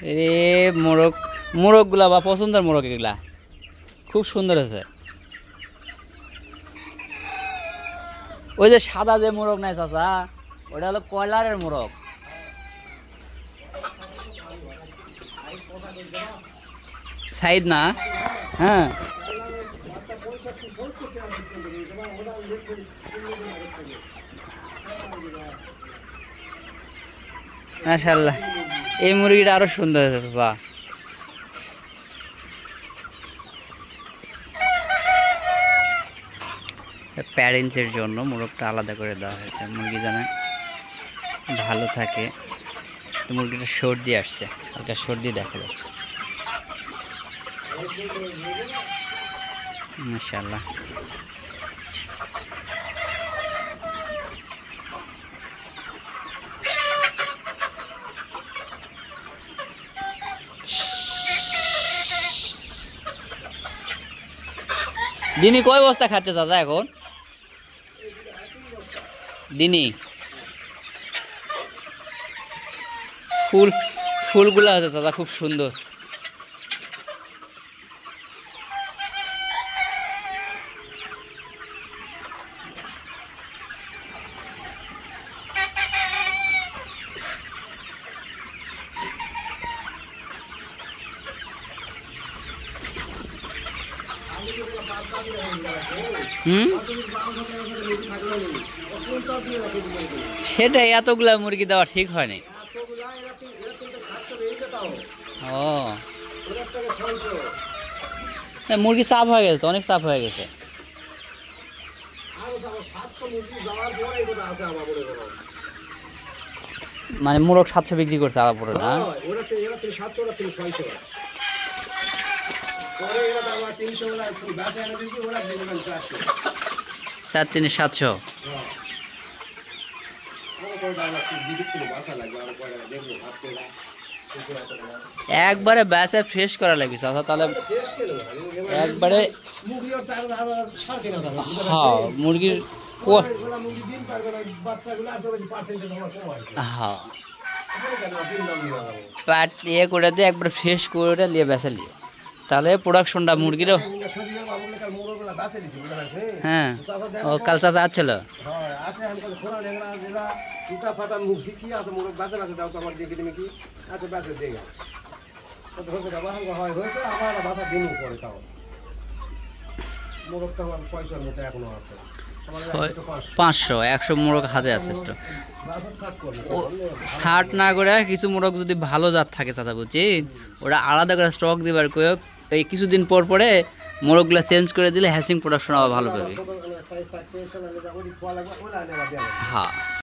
এ মোরগ, মোরগগুলা বা পছন্দের মোরগ এগুলা খুব সুন্দর আছে। ওই যে সাদা যে মোরগ নাই চাচা, ওটা হলো কয়লারের মোরগ। সাইদ না? হ্যাঁ, মাশাআল্লাহ। এই মুরগিটা আরো সুন্দর আছে চাচা। প্যারেন্টসের জন্য মোরগটা আলাদা করে দেওয়া হয়েছে, মুরগি যেন ভালো থাকে। মুরগিটা সর্দি আসছে, হালকা সর্দি দেখা যাচ্ছে। মাশাআল্লাহ। দিনে কয় বস্তা খাচ্ছে দাদা এখন? দিনে ফুলগুলো আছে দাদা খুব সুন্দর। সেটাই, এতগুলা মুরগি দেওয়া ঠিক হয়নি। ও, মুরগি চাপ হয়ে গেছে, অনেক চাপ হয়ে গেছে। মানে মোরগ 700 বিক্রি করছে আলাপুরে না? 700। একবারে ব্যাসে ফ্রেশ করা লাগবে চাচা, তাহলে একবারে। হ্যাঁ, মুরগির প্যাট ইয়ে করে দিয়ে একবার ফ্রেশ করে নিয়ে বেসে নিয়ে, তাহলে প্রোডাকশনটা মুরগিরও। হ্যাঁ, ও কাল চাচা আসছিল। পাঁচশো 100 মোরগ হাতে আছে। ছাট না করে কিছু মোরগ যদি ভালো জাত থাকে চাচা বুঝছি, ওরা আলাদা করে স্টক দিবার কয়েক এই কিছুদিন পর পরে মোরগগুলা চেঞ্জ করে দিলে হ্যাসিং প্রোডাকশন আবার ভালো পাবে। হ্যাঁ।